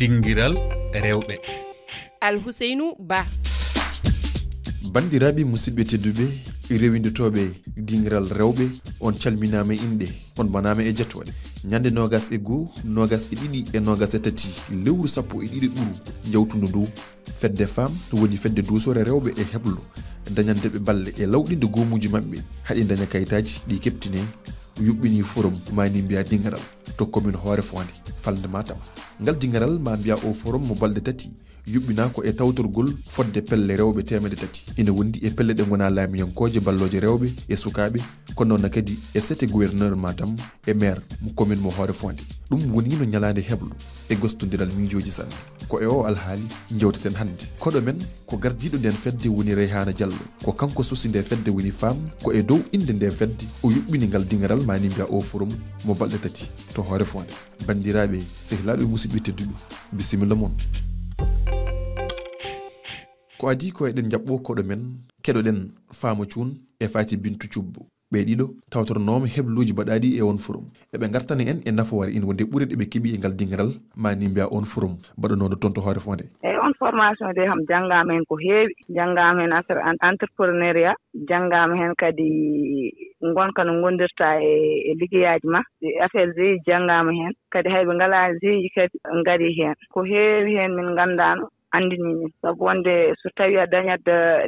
dingiral rewɓe. Alhuseynou Ba. Bandiraɓe musidɓe tedduɓe rewindotoɓe dingiral rewɓe on calminama inde on manama e jettoɗe ñande nogas e goho nogas e ɗiɗi e nogas e tati lewru sappo e ɗiɗi ɓuuru jawtudu ndu fedde femme woni fedde dusore rewɓe e heblo dañandeɓe balle e lawɗinde gomuji mabɓe haɗi daña kayitaji ɗi keptine yuɓɓini forum mani mbiya dingaral to commune Horefonde falde Matam ngal dingaral ma mbiya o forum mo balɗe tati yuɓɓina ko e tawtorgol fodde pelle rewɓe 300 ina wondi e pelle ɗe gona laamiyankoje balloje rewɓe e sukaɓe kono noon kadi e sete gouverneur Matam e maire mo commune mo Horefonde ɗum woni no ñalade heblo e gostodiral miijoji sanne ko e o alhaali jewteten hannde koɗo men ko gardiɗo nden fedde woni Reyhana Diallo ko kanko sosi nde fedde woni femme ko e dow inde nde fedde o yuɓɓini ngal dingaral mani mbiya o forum mo balɗe tati to Horefonde bandiraɓe sehilaɓe musidɓe tedduɓe bisimilla moon ko adi ko eɗen jaɓɓo koɗo men keɗoɗen Fama Thioune e Faty Bintou Thioub ɓe ɗiɗo tawtornoma hebloji baɗaɗi e on forum eɓe gartani en e nafoore ina wonde ɓuurede ɓe keeɓi e ngal dingaral mani mbiya on forum baɗanoɗo toon to Horefonde. eyyi on formation de kam janggama hen ko heewi janggama hen affaire entrepreneuriat janggama hen kadi gonka no gondirta e liggeyaji ma affaire jeeyi janggama hen kadi hayɓe ngala jeeyi kadi gaari hen ko heewi hen min gandano andini min sabu wonde so tawi a dañat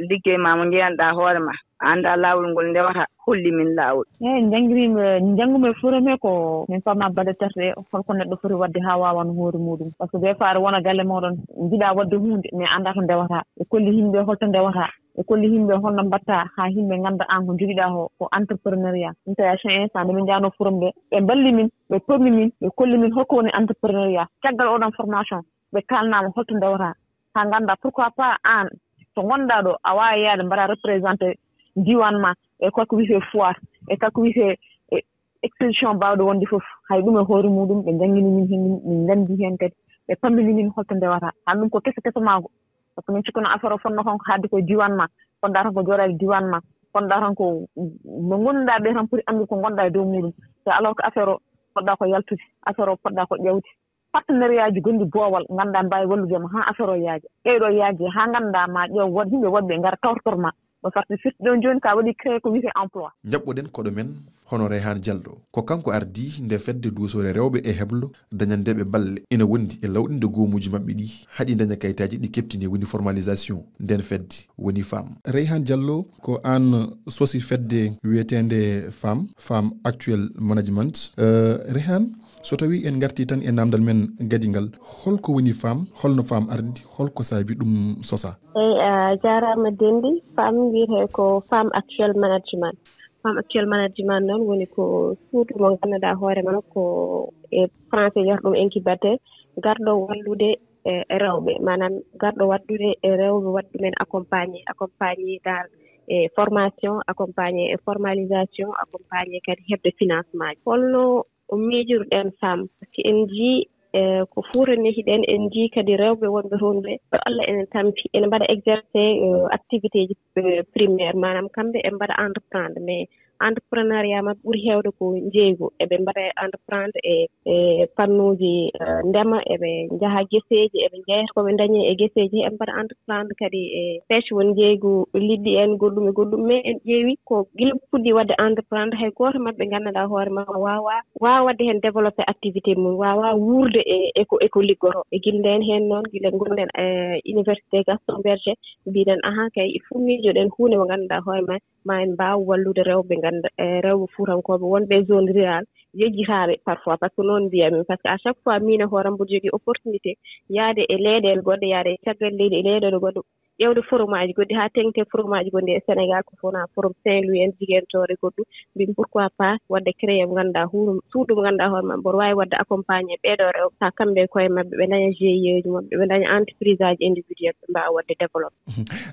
liggey ma mo jeeyanɗa hoore ma anda lawol ngol ndewata holli min lawol janggumi forum he ko min famna baɗe tati holko neɗɗo foti wadde ha wawan hoore muɗum par ce que des fois wona galle moɗon jiiɗa wadde hunde mais anda to ndewata e kolli yimɓe holto ndewata e kolli yimɓe holno mbatta ha yimɓe ganda an ko joguiɗa ko entrepreneuriat ɗum tawi chaque instant ndemin jano forum ɓe balli min ɓe pommi min ɓe kolli min holko woni entrepreneuriat caggal oɗon formation ɓe kalnama holto ndewata ha ganda pourquoi pas an to gonɗa ɗo a wawi yaade mbaɗa représenté diwan ma e kako wiyete foire e kako wiyete exposition bawɗo wonde foof hay ɗum e hoore muɗum ɓe jangguini min hen min gandi hen kadi ɓe pammini min holto ndewata han ɗum ko kesa mago par ce que min cikkuno affaire o fonno kon ko haadde koye diwan ma fonɗa tan ko jooɗade diwan ma fonɗa tan ko no gonɗa ɓe tan poti andude ko gonɗa e dow muɗum te alors que affaire o poɗɗa ko yaltude affaire o poɗɗa ko ƴewde partenariat ji gonɗi boowal ganduɗa mbawi walludema ha affaire o yaaji ɓeyɗo yaaji ha ganduɗa ma ƴeew yimɓe wonɓe gara tawtorma o farti firti ɗon joni ka waɗi créé ko wiyete emploi jaɓɓoɗen koɗo men hono Reyhana Diallo ko kanko ardi nde fedde duusore rewɓe e heblo dañandeɓe balle ina wondi e lawɗinde goomuji mabɓe ɗi haɗi daña kayitaji ɗi keptini woni formalisation nden fedde woni femme. Reyhana Diallo ko an sosi fedde wiyetende femme actuel management Reyhana so tawi en garti tan e namdal men gadingal holko woni femme holno femme ardi holko saabi ɗum sosa. eyyi jarama Dendi femme wiyete ko femme actuel management noon woni ko suudu mo ganduɗa hoore man ko e français wiyata ɗum incubateur garɗo wallude rewɓe manam garɗo waddude rewɓe wadde men accompagné dal e formation accompagné e formalisation accompagné kadi hebde financement ji holno miijorɗen femme par ce que en jii ko fuurani hiɗen en jii kadi rewɓe wonɓe toon ɓe to Allah enen tampi ene mbaɗa exercé activité ji primaire manam kamɓe e mbaɗa entreprendre mais entrepreneuriat mabɓe ɓuuri heewde ko jeeygu eɓe mbaɗa entreprendre e pannuji ndema eɓe jaaha geseji eɓe jeyata koɓe dañi e geseji eɓe mbaɗa entreprendre kadi e pêche woni jeeygu liɗɗi en goɗɗum mais en ƴeewi ko gila fuɗɗi wadde entreprendre hay goto mabɓe ganduɗa hoore ma wawa wadde hen développé activité mum wawa wurde eko liggoto e gilden hen noon gila gonɗen université Gaston Berger mbiɗen ahan kay il faut miijoɗen hunde mo ganduɗa hoore ma en mbaw wallude rewɓe ganda rewɓe fuutankoɓe wonɓe zone rural jejjitaɓe parfois par ce que noon mbiyami par ce que à chaque fois min e hooram mboɗo jogui opportunité yaade e leyɗele goɗɗe yaade e caggal leydi e leyɗele goɗɗe ƴewde forum aji goɗɗi ha tengte forum aji gonɗi e Sénégal ko fona forum Saint-Louis en Ziguinchor goɗɗum mbimi pourquoi pas wadde créé mo ganduɗa suudu mo ganduɗa hoore mabɓe mboɗo wawi wadde accompagné ɓeɗo rewɓe ha kamɓe koye mabɓe ɓe daña GIE ji mabɓe ɓe daña entreprise aji individuel ɓe mbawa wadde développé.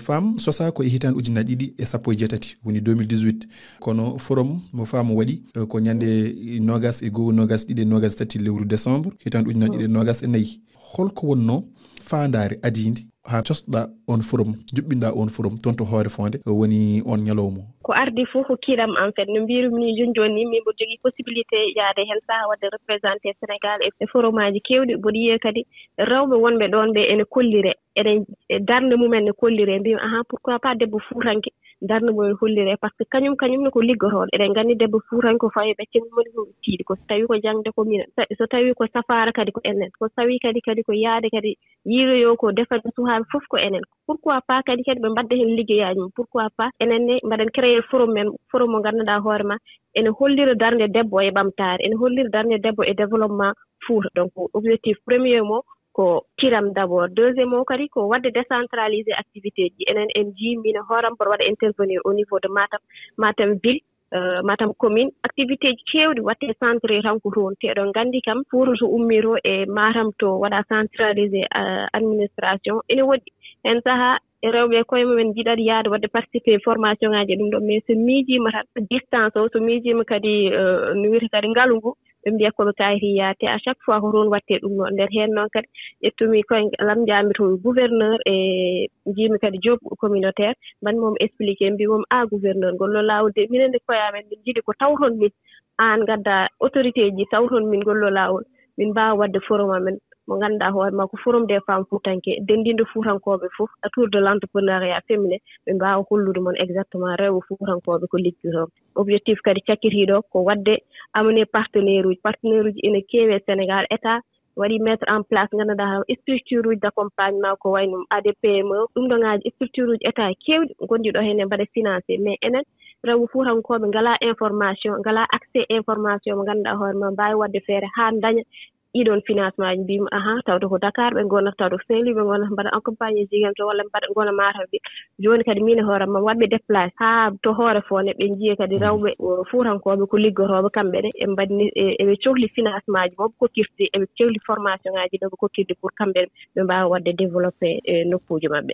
femme sosa ko e hitande ujunnaje ɗiɗi e sappo e jeetati woni 2018 kono forum mo femme waɗi ko ñande nogas e goho nogas ɗiɗi nogas tati lewru décembre hitande ujunnaje ɗiɗi nogas e nayyi holko wonno fandare adide ha cosɗa on forum jubbinda on forum tonto hoore fonde woni on nyalowmo ko ardi fof ko kiram en fait no mbirumi joni min bo jogi possibilité yaade hen sa wadde représenter Sénégal e forumaji kewɗi bo yiye kadi rewɓe wonɓe ɗon ɓe ene kollire eden darde mumen ne kollire mbi pourquoi pas debbo fuuranke darde mumen hollire par ce que kañum ko liggotoɗo eɗen gandi debbo fuuranke ko fawi ɓe cemmoni ko tiiɗi ko tawi ko jangde ko minen so tawi ko safara kadi ko enen ko tawi kadi ko yaade kadi yiiloyo ko defade suhaaɓe fof ko enen pourquoi pas kadi ɓe mbadda hen liggeyaji mum pourquoi pas enen ne mbaɗen créer forum mo ganduɗa hoore ma ene hollira darde debbo e ɓamtare ene hollira darde debbo e développement Fouta donc objectif premier mo ko kiram d'abord deuxièmement kadi ko wadde décentraliser activité ji enen en jimina hooram pour waɗa intervenir au niveau de Matam ville Matam commune activité ji kewɗi watte centré tan ko toon te eɗon gandi kam Fouta to ummiro e Matam to waɗa centraliser administration ene woɗɗi hen saaha rewɓe koye mumen jiɗat yaade wadde participer formation ngaji ɗum ɗon mais so miijima tan distance o so miijima kadi no wiyete kadi ngalu ngu ɓe mbiya koɓe kayiti yaate à chaque fois ko toon watte ɗum ɗon nder hen noon kadi ƴettumi koye lamjami to gouverneur e jimi kadi job communautaire mbanmi momi expliqué mbimomi gouverneur gollo lawol de minen de koyamen min jiiɗi ko tawton min an gadda autorité ji tawton min gollo lawol min mbawa wadde forum amen mo ganduɗa hoore ma ko forum des femmes fuutanke dendindo fuutankoɓe fof autour de l'entrepreneuriat féminin ɓe mbawa hollude mon exactement rewɓe fuutankoɓe ko liggotoɓe objectif kadi cakkitiɗo ko wadde amener partenaire uji ene keewi e Sénégal état waɗi mettre en place ganduɗa structure uji d' accompagnement ko wayno ADPME ɗum ɗo ngaji structure uji état kewɗi gonɗiɗo hen e mbaɗa financé mais enen rewɓe fuutankoɓe ngala information ngala accès information mo ganduɗa hoore ma mbawi wadde feere ha daña ɗiɗon financement ji mbimi tawde ko Dakar ɓe gonata tawde ko Saint-Louis ɓe gonata mbaɗa accompagné Ziguinchor walla mbaɗa gona Matam ɓe joni kadi min hoore mam waɗɓe déplacé ha to hoore fone ɓe jiiya kadi rewɓe fuutankoɓe ko liggotoɓe kamɓe ɗe e mbaɗni eɓe cohli financement ji moɓe kokkirde eɓe cohli formation ngaji ɗoɓe kokkirde pour kamɓe ɓe mbawa wadde développé nokkuji mabɓe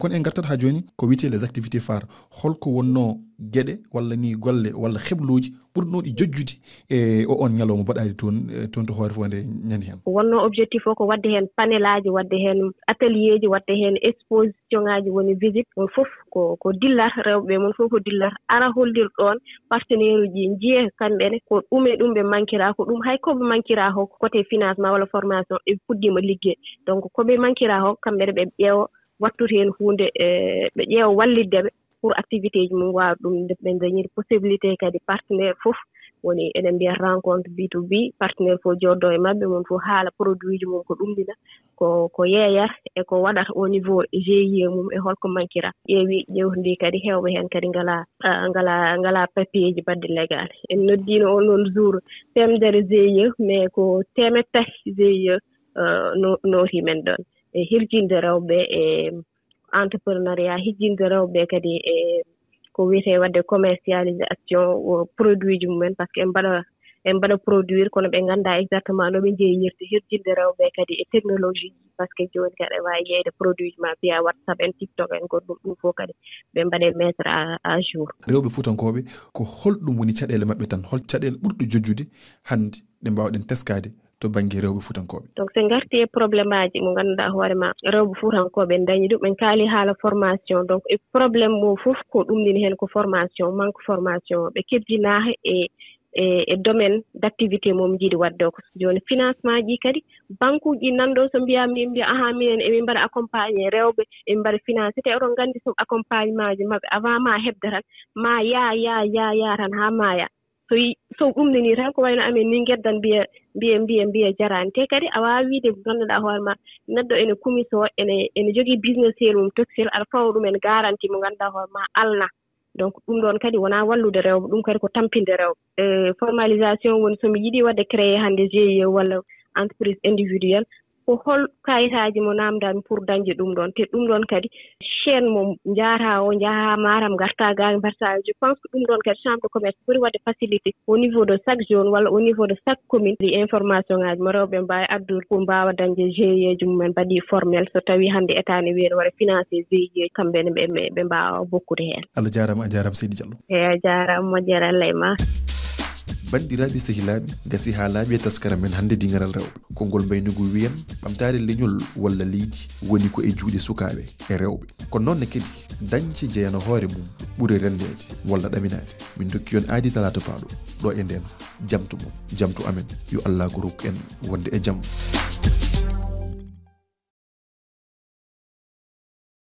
kono en gartat ha joni ko wiyete les activités phares holko wonno gueɗe walla ni golle walla hebloji ɓurnoɗi jojjude e o on ñalawma mbaɗadi toon to hoore fonde ñande hen wonno objectif o ko wadde hen panel aji wadde hen atelier ji wadde hen exposition ngaji woni visite on fof ko dillat rewɓe mon fof ko dillat ara hollir ɗon partenaire uji jiye kamɓene ko ɗume ɗum ɓe manquera ko ɗum hay koɓe manquera ho côté financement walla formation ɓe puɗɗima ligguey donc koɓe manquera ho kamɓene ɓe ƴeewa wattude hen hunde ɓe ƴeewa walliddeɓe pour activité ji mum wawa ɗum ɓe dañir possibilité kadi partenaire fof woni eɗen mbiya rencontre B2B partenaire fof joddo e mabɓe mon fof haala produit ji mum ko ɗumɗina ko yeeyat e ko waɗata au niveau GIE mum e holko manquera ƴeewi ƴewdi kadi hewɓe hen kadi ngala papier ji badde légal en noddino on noon jour temedere GIE mais ko temetati GIE nooti men ɗon e hirjinde rewɓe e entrepreneuriat hijjinde rewɓe kadi e ko wiyete wadde commercialisation produit ji mumen par ce que en mbaɗa produire kono ɓe ganda exactement no ɓe jeeyirta hirjinde rewɓe kadi e technologie par ce que joni kadi ɓe wawi yeyde produit ji ma via WhatsApp en TikTok en goɗɗum ɗum fof kadi ɓe mbaɗe mettre à jour rewɓe fuutankoɓe ko holɗum woni caɗele mabɓe tan hol caɗele ɓurɗo jojjude hande ɗe mbawɗen teskade to banggue rewɓe fuutankoɓe donc so garti e probléme aji mo ganduɗa hoorema rewɓe fuutankoɓe dañi ɗum en kaali haala formation donc e probléme mo fof ko ɗumɗini hen ko formation manque formation ɓe kebbina e domaine d' activité mom jiiɗi wadde ko joni financement ji kadi banque uji nanɗo so mbiyami mbiya minen emin mbaɗa accompagné rewɓe emin mbaɗa financé te oɗon gandi so accompagnement ji mabɓe avant ma hebde tan ma ya tan ha maya so ɗumnini tan ko wayno amen ni geddan mbiya jarani te kadi a wawi wiide ko ganduɗa hoore ma neɗɗo ene kumiso ene jogui business hel mum toxel aɗa fawa ɗum en garanti mo ganduɗa hoore ma alna donc ɗum ɗon kadi wona wallude rewɓe ɗum kadi ko tampinde rewɓe formalisation woni somi yiiɗi wadde créé hande GIE walla entreprise individuelle ko hol kayitaji mo namdami pour dañde ɗum ɗon te ɗum ɗon kadi chaine mo jaata o jaaha Matam garta gaari mbarta je pense que ɗum ɗon kadi chambre de commerce ɓuri wadde facilité au niveau de chaque zone walla au niveau de chaque commune ɗi information ngaji mo rewɓe mbawi addude pour mbawa dañde GIE ji mumen mbaɗi formel so tawi hande état ne wiya waɗa financé GIE kamɓene ɓe mbawa bokkude hen Allah jarama a jarama Seydi Diallo a jarama moƴƴere Allah e ma bandiraɓe sehilaɓe gasi ha laaɓi taskara men hande dingaral rewɓe konngol mbaynugu wiyan ɓamtare leñol walla leydi woni ko e juuɗe sukaɓe e rewɓe kono noonne kadi dañce jeyana hoore mum ɓuuri rendede walla ɗaminade min dokki yon aadi talata paaɗo ɗo e nden jamtu mum jamtu amen yo Allah ko rokku en wonde e jaam